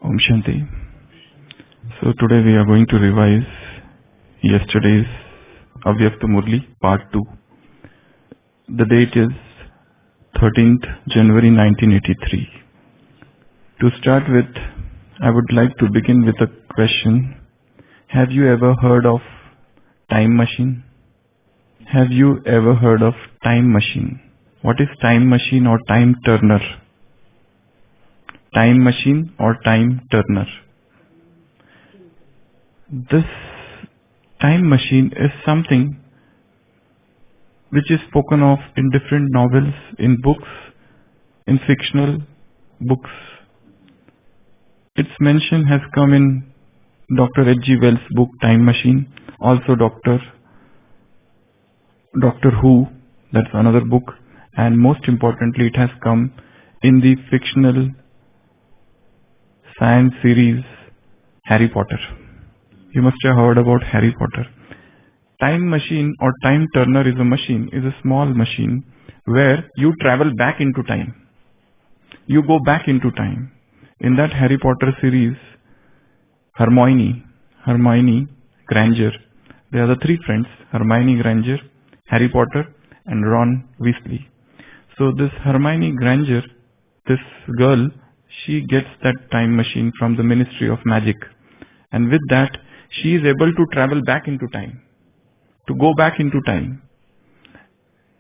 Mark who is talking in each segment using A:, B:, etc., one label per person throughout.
A: Om Shanti. So today we are going to revise yesterday's Avyakta Murli part 2. The date is 13th January 1983. To start with, I would like to begin with a question. Have you ever heard of time machine? Have you ever heard of time machine? What is time machine or time turner? Time machine or time turner? This time machine is something which is spoken of in different novels, in books, in fictional books. Its mention has come in Dr. H.G. Wells' book Time Machine, also Doctor Who, that's another book, and most importantly it has come in the fictional science series Harry Potter. You must have heard about Harry Potter. Time machine or time turner is a small machine where you travel back into time. You go back into time. In that Harry Potter series, Hermione, Granger, they are the three friends, Hermione Granger, Harry Potter and Ron Weasley. So this Hermione Granger, this girl, she gets that time machine from the Ministry of Magic, and with that she is able to travel back into time, to go back into time.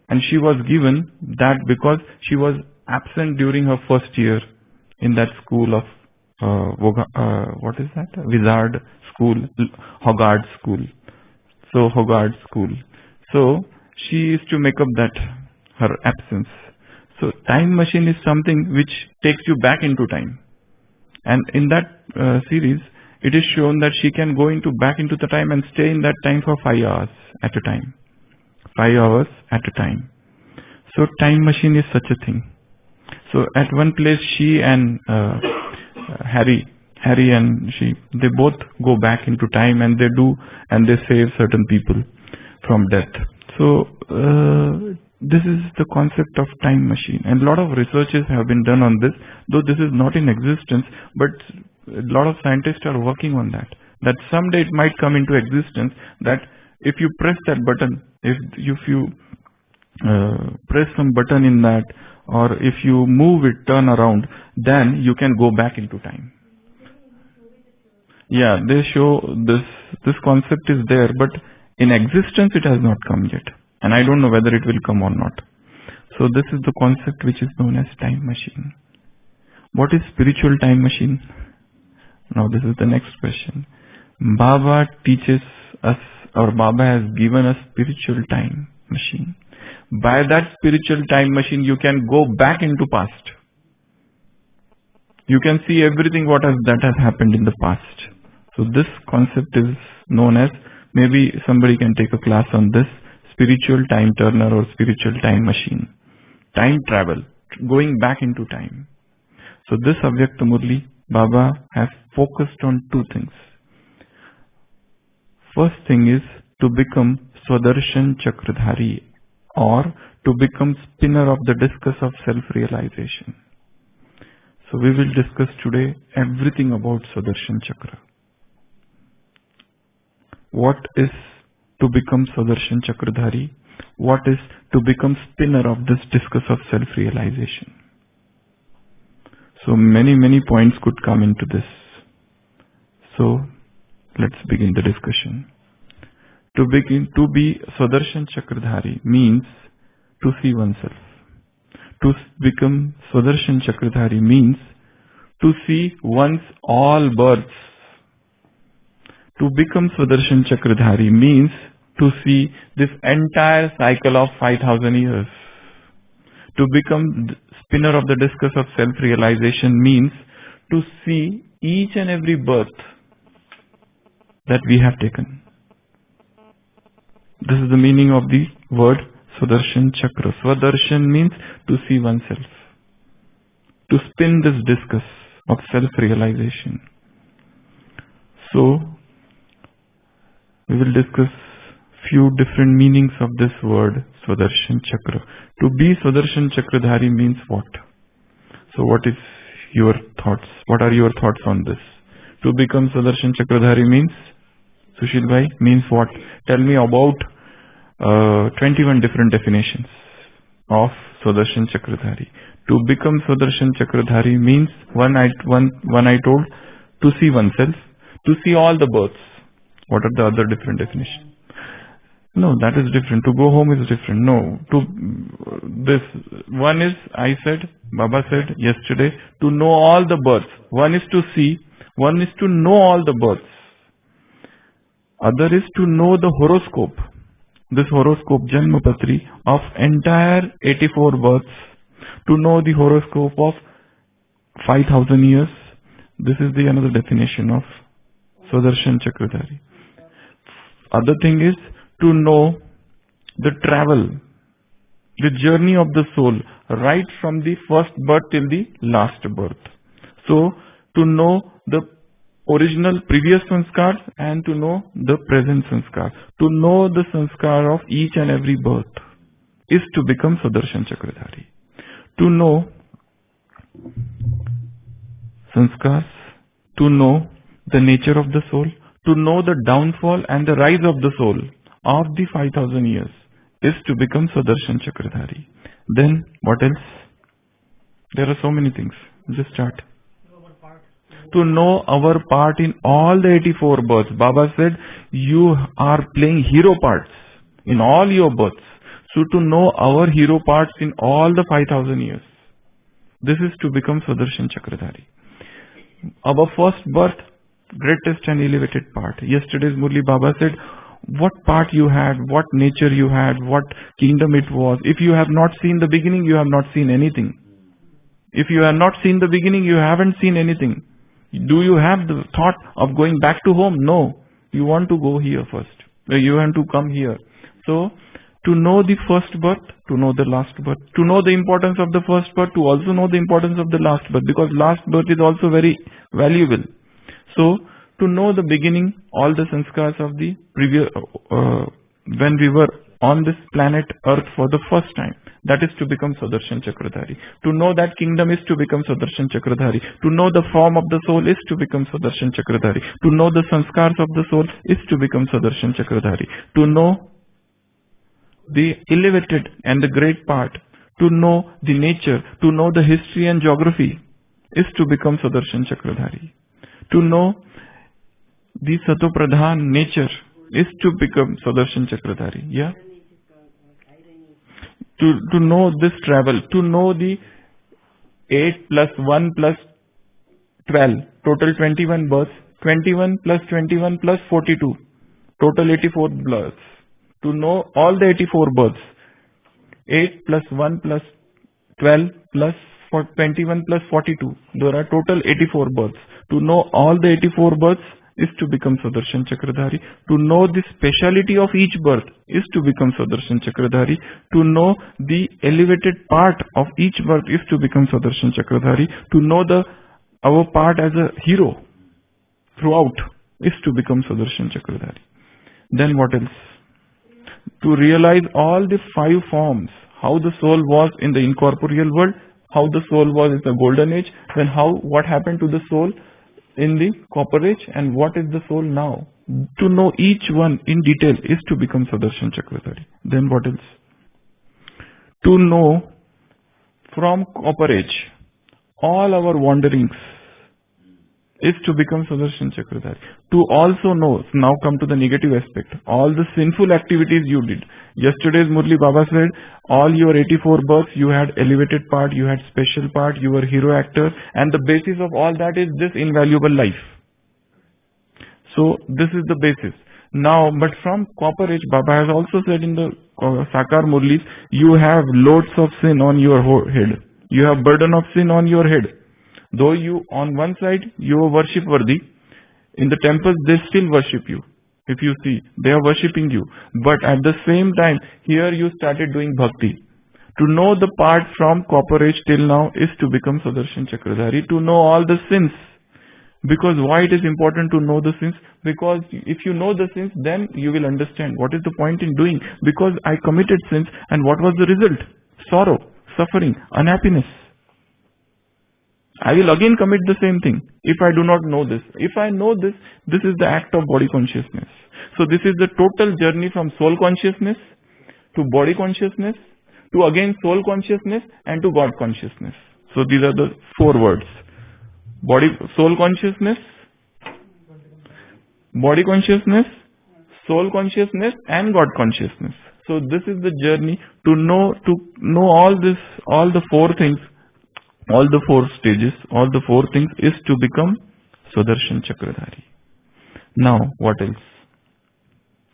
A: And she was given that because she was absent during her first year in that school of Wizard school, Hoggard school. So Hoggard school. So she is to make up that her absence. So time machine is something which takes you back into time. And in that series, it is shown that she can go back into the time and stay in that time for 5 hours at a time. 5 hours at a time. So time machine is such a thing. So at one place she and Harry and they both go back into time and they save certain people from death. So this is the concept of time machine, and a lot of researches have been done on this, though this is not in existence, but a lot of scientists are working on that someday it might come into existence, that if you press that button, if you press some button in that, or if you move it, turn around, then you can go back into time. Yeah, they show this concept is there, but in existence it has not come yet, and I don't know whether it will come or not. So this is the concept which is known as time machine. What is spiritual time machine? Now this is the next question. Baba teaches us, or Baba has given us spiritual time machine. By that spiritual time machine you can go back into past. You can see everything that has happened in the past. So this concept is known as, maybe somebody can take a class on this, spiritual time turner or spiritual time machine. Time travel, going back into time. So this Avyakta Murli, Baba has focused on two things. First thing is to become Swadarshan Chakradhari, or to become spinner of the discus of self-realization. So we will discuss today everything about Swadarshan Chakra. What is to become Swadarshan Chakradhari? What is to become spinner of this discus of self-realization? So many points could come into this. So let's begin the discussion. To be Swadarshan Chakradhari means to see oneself. To become Swadarshan Chakradhari means to see one's all births. To become Swadarshan Chakradhari means to see this entire cycle of 5,000 years. To become spinner of the discus of self-realization means to see each and every birth that we have taken. This is the meaning of the word Swadarshan Chakra. Swadarshan means to see oneself. To spin this discus of self-realization. So, we will discuss few different meanings of this word Swadarshan Chakra. To be Swadarshan Chakradhari means what? So what is your thoughts. What are your thoughts on this? To become Sudarshan Chakradhari means, Sushil bhai, means what? Tell me about 21 different definitions of Sudarshan Chakradhari. To become Sudarshan Chakradhari means, one I told, to see oneself, to see all the births. What are the other different definitions? No, that is different. To go home is different. No, this one is, I said, Baba said yesterday, to know all the births. One is to see, one is to know all the births. Other is to know the horoscope. This horoscope, Janmapatri, of entire 84 births. To know the horoscope of 5,000 years. This is the another definition of Sudarshan Chakradhari. Other thing is to know the travel, the journey of the soul, right from the first birth till the last birth. So, to know the original previous sanskars and to know the present sanskar. To know the sanskar of each and every birth is to become Sudarshan Chakradhari. To know sanskars, to know the nature of the soul, to know the downfall and the rise of the soul of the 5,000 years is to become Sudarshan Chakradhari. Then what else? There are so many things. Just start. To know our part in all the 84 births. Baba said, you are playing hero parts in all your births. So to know our hero parts in all the 5,000 years. This is to become Sudarshan Chakradhari. Our first birth, greatest and elevated part. Yesterday's Murli Baba said, what part you had, what nature you had, what kingdom it was. If you have not seen the beginning, you have not seen anything. If you have not seen the beginning, you haven't seen anything. Do you have the thought of going back to home? No. You want to go here first. You want to come here. So, to know the first birth, to know the last birth, to know the importance of the first birth, to also know the importance of the last birth, because last birth is also very valuable. So, to know the beginning, all the sanskars of the previous, when we were on this planet Earth for the first time, that is to become Sudarshan Chakradhari. To know that kingdom is to become Sudarshan Chakradhari. To know the form of the soul is to become Sudarshan Chakradhari. To know the sanskars of the soul is to become Sudarshan Chakradhari. To know the elevated and the great part, to know the nature, to know the history and geography is to become Sudarshan Chakradhari. To know the Satopradhan nature is to become Sudarshan Chakradhari. Yeah? To know this travel, to know the 8 plus 1 plus 12, total 21 births, 21 plus 21 plus 42, total 84 births. To know all the 84 births, 8 plus 1 plus 12 plus 21 plus 42, there are total 84 births. To know all the 84 births is to become Sudarshan Chakradhari. To know the speciality of each birth is to become Sudarshan Chakradhari. To know the elevated part of each birth is to become Sudarshan Chakradhari. To know our part as a hero throughout is to become Sudarshan Chakradhari. Then what else? To realize all the 5 forms, how the soul was in the incorporeal world, how the soul was in the golden age, then what happened to the soul in the copper age, and what is the soul now. To know each one in detail is to become Sudarshan Chakradhari. Then what else? To know from copper age all our wanderings is to become Sudarshan Chakradhari. To also know, now come to the negative aspect, all the sinful activities you did. Yesterday's Murli Baba said, all your 84 births, you had elevated part, you had special part, you were hero actor, and the basis of all that is this invaluable life. So, this is the basis. Now, but from copper age, Baba has also said in the Sakar Murlis, you have loads of sin on your head. You have burden of sin on your head. Though you, on one side, you are worship worthy, in the temples they still worship you. If you see, they are worshipping you. But at the same time, here you started doing bhakti. To know the part from copper age till now is to become Sudarshan Chakradhari. To know all the sins. Because why it is important to know the sins? Because if you know the sins, then you will understand what is the point in doing. Because I committed sins, and what was the result? Sorrow, suffering, unhappiness. I will again commit the same thing if I do not know this. If I know this, this is the act of body consciousness. So this is the total journey from soul consciousness to body consciousness to again soul consciousness and to God consciousness. So these are the four words. Soul consciousness, body consciousness, soul consciousness and God consciousness. So this is the journey to know all this, all the four things, all the four stages, all the four things is to become Sudarshan Chakradhari. Now, what else?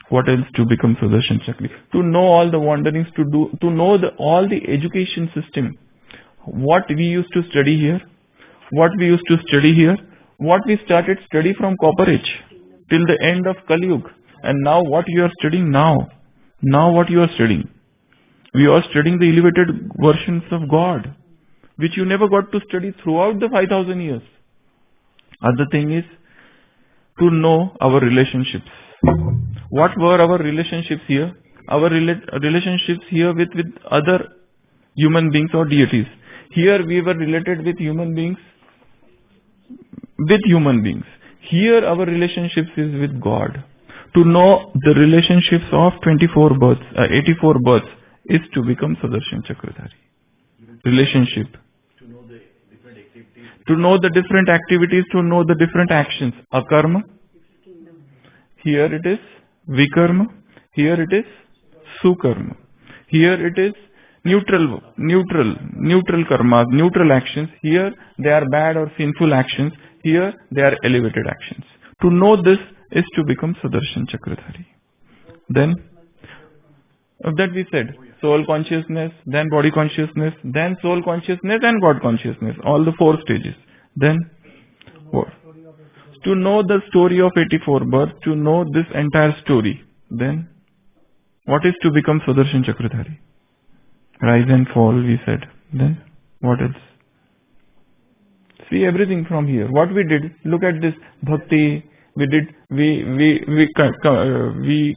A: What else to become Sudarshan Chakri? To know all the wanderings, to know all the education system. What we used to study here, what we used to study here, what we started study from Copper Age till the end of Kali Yuga. And now what you are studying now. Now what you are studying. We are studying the elevated versions of God, which you never got to study throughout the 5,000 years. Other thing is to know our relationships. What were our relationships here? Our relationships here with other human beings or deities. Here we were related with human beings. Here our relationships is with God. To know the relationships of 84 births is to become Sudarshan Chakradhari. Relationship. To know the different activities, to know the different actions. Akarma. Here it is Vikarma. Here it is Sukarma. Here it is neutral karmas, neutral actions. Here they are bad or sinful actions. Here they are elevated actions. To know this is to become Sudarshan Chakradhari. Then, that we said, soul consciousness, then body consciousness, then soul consciousness and God consciousness. All the four stages. Then, what? To know the story of 84 births, to know this entire story. Then, what is to become Sudarshan Chakradhari? Rise and fall, we said. Then, what else? See everything from here. What we did, look at this bhakti. We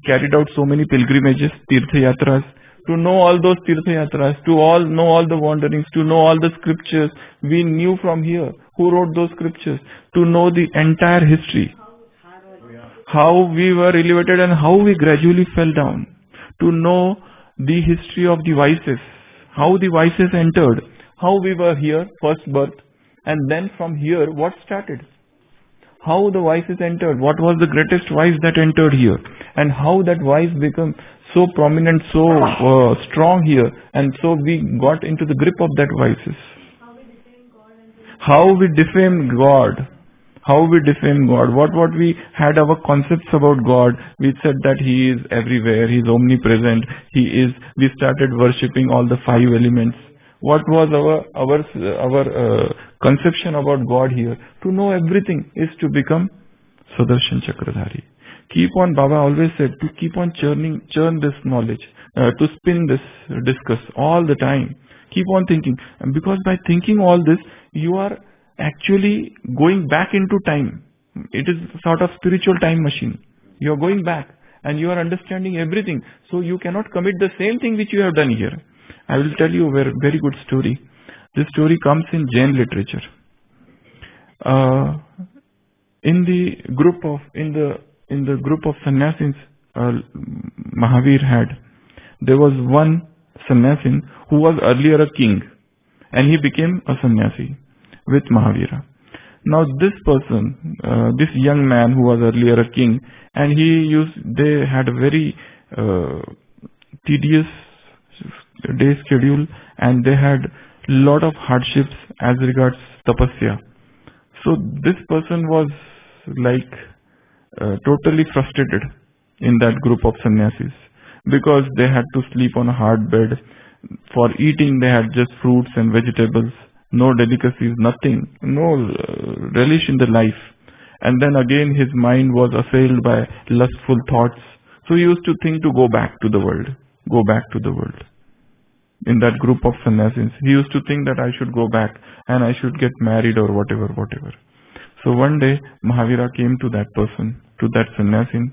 A: carried out so many pilgrimages, tirtha yatras. To know all those tirtha yatras, to know all the wanderings, to know all the scriptures, we knew from here who wrote those scriptures. To know the entire history, how we were elevated and how we gradually fell down. To know the history of the vices, how the vices entered, how we were here, first birth, and then from here what started. How the vices entered, what was the greatest vice that entered here, and how that vice became so prominent, so strong here, and so we got into the grip of that vices. How we defamed God. What we had our concepts about God. We said that He is everywhere, He is omnipresent, we started worshipping all the five elements. What was our conception about God here? To know everything is to become Sudarshan Chakradhari. Keep on, Baba always said, to keep on churn this knowledge, to spin this discus all the time. Keep on thinking. And because by thinking all this, you are actually going back into time. It is sort of spiritual time machine. You are going back and you are understanding everything. So you cannot commit the same thing which you have done here. I will tell you a very good story. This story comes in Jain literature. In the group of sannyasin Mahavir had, there was one sannyasin who was earlier a king, and he became a sannyasi with Mahavira. Now this person, this young man who was earlier a king, and they had a very tedious day schedule, and they had lot of hardships as regards tapasya. So this person was like totally frustrated in that group of sannyasis, because they had to sleep on a hard bed. For eating they had just fruits and vegetables, no delicacies, nothing, no relish in the life. And then again his mind was assailed by lustful thoughts. So he used to think to go back to the world. In that group of sannyasis, he used to think that I should go back and I should get married or whatever. So one day Mahavira came to that person, to that sannyasin,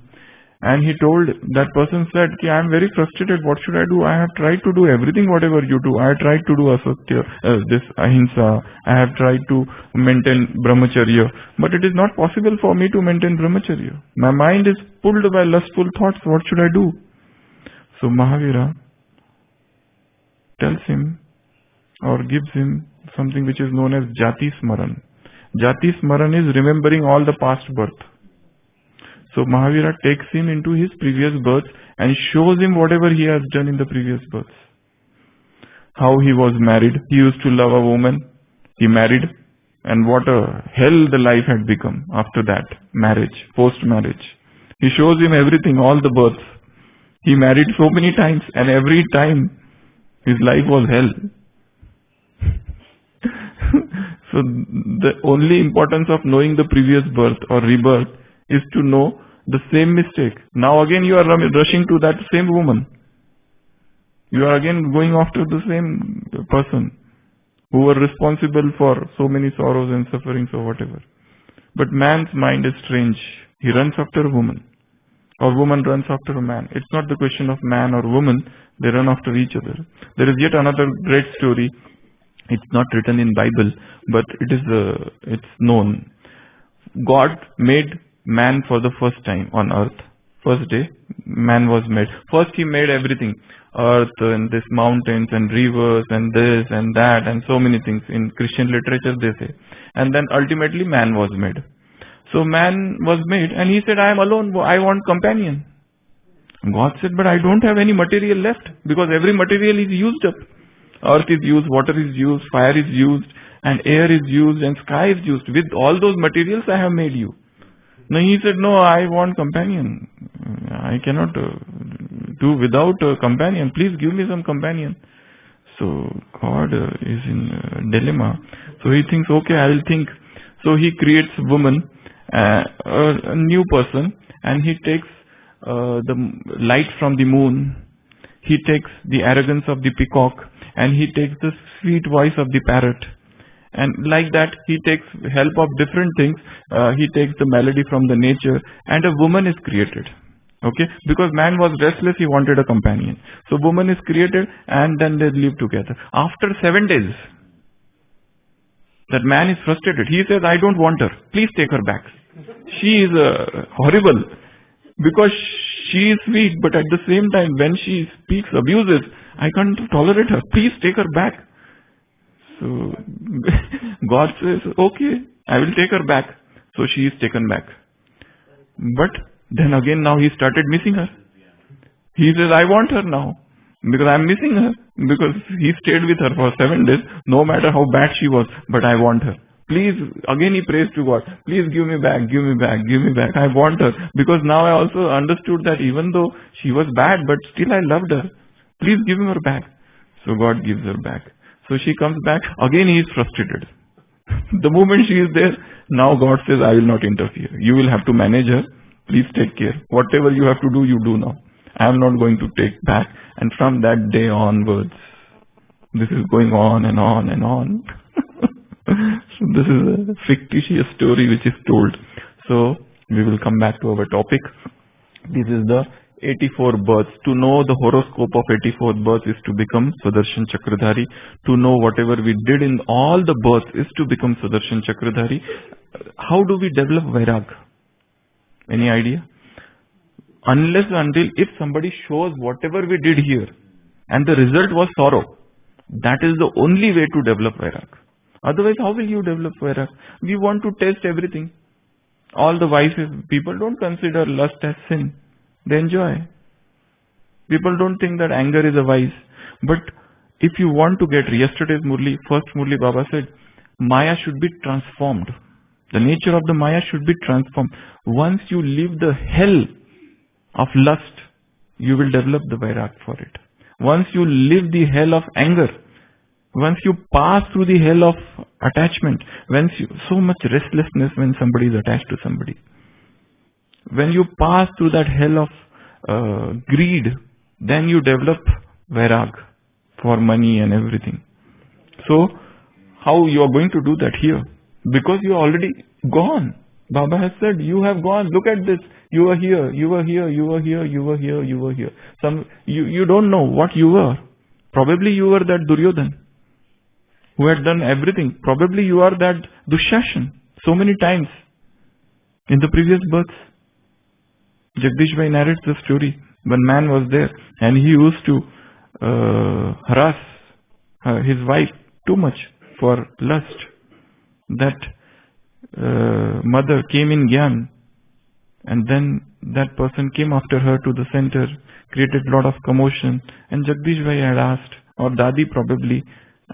A: And he told, that person said, I am very frustrated, what should I do? I have tried to do everything whatever you do. I have tried to do asatya, this ahimsa. I have tried to maintain brahmacharya. But it is not possible for me to maintain brahmacharya. My mind is pulled by lustful thoughts. What should I do? So Mahavira tells him or gives him something which is known as Jati Smaran. Jati Smaran is remembering all the past birth. So Mahavira takes him into his previous births and shows him whatever he has done in the previous births. How he was married. He used to love a woman. He married. And what a hell the life had become after that marriage, post-marriage. He shows him everything, all the births. He married so many times and every time his life was hell. So the only importance of knowing the previous birth or rebirth is to know the same mistake. Now again you are rushing to that same woman. You are again going after the same person who were responsible for so many sorrows and sufferings or whatever. But man's mind is strange. He runs after a woman. Or woman runs after a man. It's not the question of man or woman. They run after each other. There is yet another great story. It's not written in Bible, but it's known. God made man for the first time on earth. First day, man was made. First he made everything. Earth and this mountains and rivers and this and that and so many things. In Christian literature they say. And then ultimately man was made. So man was made and he said, I am alone, I want companion. God said, but I don't have any material left because every material is used up. Earth is used, water is used, fire is used, and air is used, and sky is used. With all those materials I have made you. Now he said, no, I want companion. I cannot do without a companion. Please give me some companion. So God is in a dilemma. So he thinks, okay, I will think. So he creates a woman, a new person, and he takes the light from the moon. He takes the arrogance of the peacock, and he takes the sweet voice of the parrot. And like that, he takes help of different things. He takes the melody from the nature, and a woman is created. Okay, because man was restless, he wanted a companion. So woman is created, and then they live together. After 7 days, that man is frustrated. He says, I don't want her. Please take her back. She is horrible because she is sweet, but at the same time, when she speaks abuses, I can't tolerate her. Please take her back. So God says, okay, I will take her back. So she is taken back. But then again now he started missing her. He says, I want her now because I am missing her. Because he stayed with her for 7 days, no matter how bad she was, but I want her. Please, again he prays to God, please give me back, give me back, give me back. I want her. Because now I also understood that even though she was bad, but still I loved her. Please give me her back. So God gives her back. So she comes back. Again he is frustrated. The moment she is there, now God says, I will not interfere. You will have to manage her. Please take care. Whatever you have to do, you do now. I am not going to take back. And from that day onwards, this is going on and on and on. So this is a fictitious story which is told. So we will come back to our topic. This is the 84 births. To know the horoscope of 84th birth is to become Sudarshan Chakradhari. To know whatever we did in all the births is to become Sudarshan Chakradhari. How do we develop Vairag? Any idea? Unless until if somebody shows whatever we did here and the result was sorrow, that is the only way to develop Vairag. Otherwise, how will you develop Vairag? We want to test everything. All the vices, people don't consider lust as sin. They enjoy. People don't think that anger is a vice. But if you want to get yesterday's Murli, first Murli Baba said, Maya should be transformed. The nature of the Maya should be transformed. Once you leave the hell of lust, you will develop the Vairag for it. Once you live the hell of anger, once you pass through the hell of attachment, so much restlessness when somebody is attached to somebody, when you pass through that hell of greed, then you develop Vairag for money and everything. So, how you are going to do that here? Because you are already gone. Baba has said, you have gone, look at this. You were here, you were here, you were here, you were here, you were here. You don't know what you were. Probably you were that Duryodhan who had done everything. Probably you are that Dushashan so many times in the previous births. Jagdish Bhai narrates the story. One man was there and he used to harass his wife too much for lust. That mother came in Gyan, and then that person came after her to the center, created a lot of commotion, and Jagdish Bhai had asked, or Dadi probably,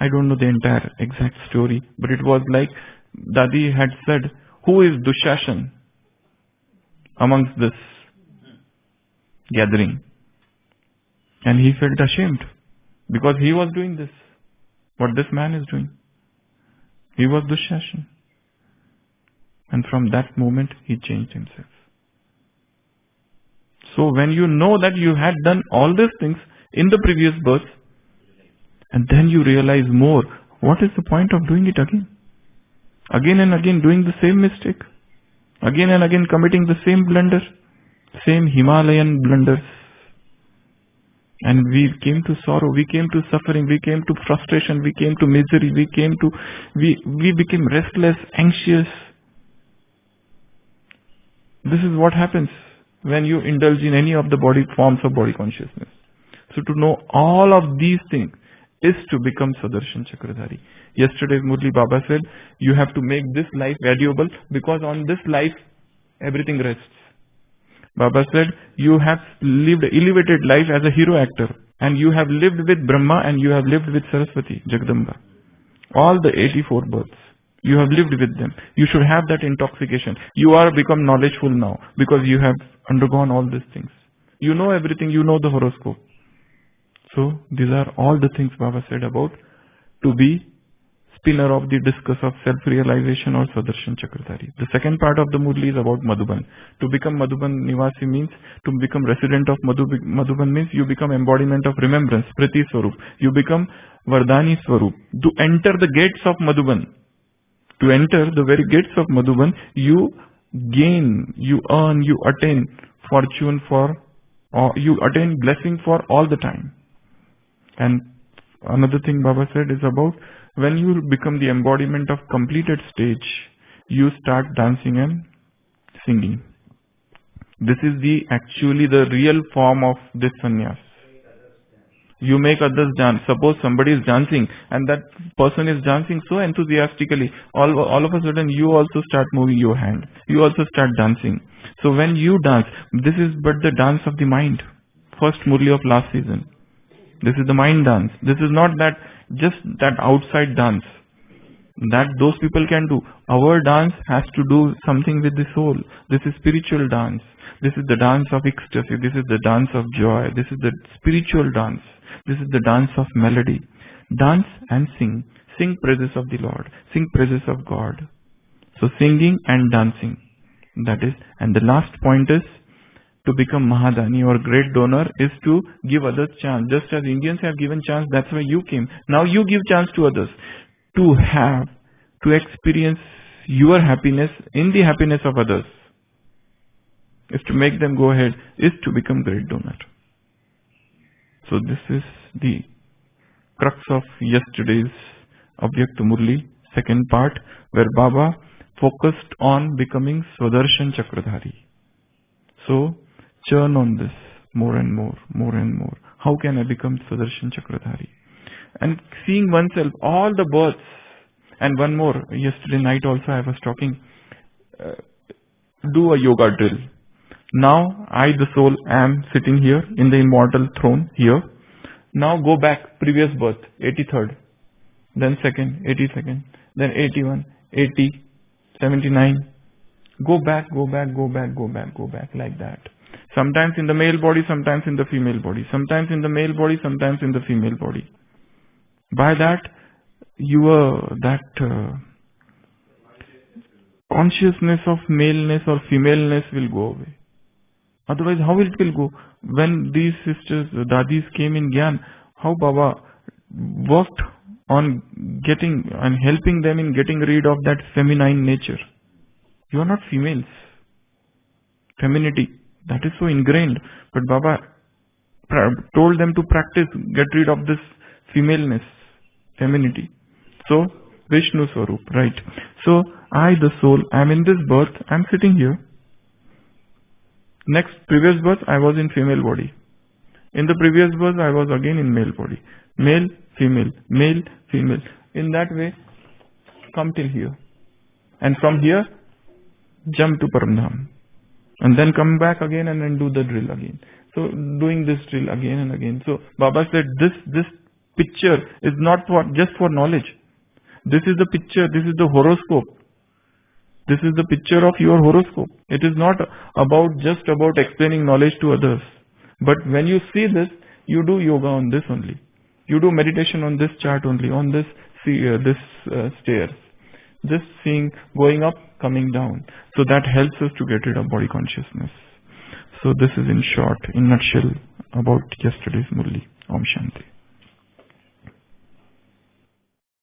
A: I don't know the entire exact story, but it was like Dadi had said, who is Dushashan amongst this gathering? And he felt ashamed because he was doing this, what this man is doing. He was Dushashan. And from that moment, he changed himself. So when you know that you had done all these things in the previous birth, and then you realize more, what is the point of doing it again? Again and again doing the same mistake. Again and again committing the same blunder. Same Himalayan blunders. And we came to sorrow, we came to suffering, we came to frustration, we came to misery, we became restless, anxious. This is what happens when you indulge in any of the body forms of body consciousness. So to know all of these things is to become Sudarshan Chakradhari. Yesterday's Murli Baba said, you have to make this life valuable because on this life everything rests. Baba said, you have lived elevated life as a hero actor, and you have lived with Brahma and you have lived with Saraswati, Jagdamba. All the 84 births. You have lived with them. You should have that intoxication. You are become knowledgeful now because you have undergone all these things. You know everything. You know the horoscope. So these are all the things Baba said about to be spinner of the discus of self-realization or Sudarshan Chakradhari. The second part of the Murli is about Madhuban. To become Madhuban Nivasi means, to become resident of Madhuban means you become embodiment of remembrance, Priti Swarup. You become Vardhani Swarup. To enter the gates of Madhuban, to enter the very gates of Madhuban, you gain, you earn, you attain fortune for, or you attain blessing for all the time. And another thing Baba said is about when you become the embodiment of completed stage, you start dancing and singing. This is actually the real form of this sannyas. You make others dance. Suppose somebody is dancing and that person is dancing so enthusiastically, all of a sudden you also start moving your hand. You also start dancing. So when you dance, this is but the dance of the mind. First Murli of last season. This is the mind dance. This is not that just that outside dance that those people can do. Our dance has to do something with the soul. This is spiritual dance. This is the dance of ecstasy. This is the dance of joy. This is the spiritual dance. This is the dance of melody. Dance and sing. Sing praises of the Lord. Sing praises of God. So singing and dancing. That is. And the last point is to become Mahadani or great donor is to give others chance. Just as Indians have given chance, that's why you came. Now you give chance to others. To experience your happiness in the happiness of others. Is to make them go ahead. Is to become great donor. So this is the crux of yesterday's Avyakta Murli, second part, where Baba focused on becoming Sudarshan Chakradhari. So churn on this more and more, more and more. How can I become Sudarshan Chakradhari? And seeing oneself, all the births. And one more, yesterday night also I was talking, do a yoga drill. Now I, the soul, am sitting here in the immortal throne here. Now go back, previous birth, 83rd, then 2nd, 82nd, then 81, 80, 79. Go back, go back, go back, go back, go back, like that. Sometimes in the male body, sometimes in the female body. Sometimes in the male body, sometimes in the female body. By that, that consciousness of maleness or femaleness will go away. Otherwise, how it will go? When these sisters, Dadis came in Gyan, how Baba worked on getting and helping them in getting rid of that feminine nature. You are not females. Femininity, that is so ingrained. But Baba told them to practice, get rid of this femaleness, femininity. So, Vishnu Swarup, right? So, I, the soul, I am in this birth, I am sitting here. Previous birth, I was in female body. In the previous birth, I was again in male body. Male, female, male, female. In that way, come till here. And from here, jump to Paramdham. And then come back again and then do the drill again. So, doing this drill again and again. So, Baba said, this picture is not just for knowledge. This is the picture, this is the horoscope. This is the picture of your horoscope. It is not just about explaining knowledge to others. But when you see this, you do yoga on this only. You do meditation on this chart only, on this stairs. Just seeing, going up, coming down. So that helps us to get rid of body consciousness. So this is in short, in nutshell, about yesterday's Murli. Om Shanti.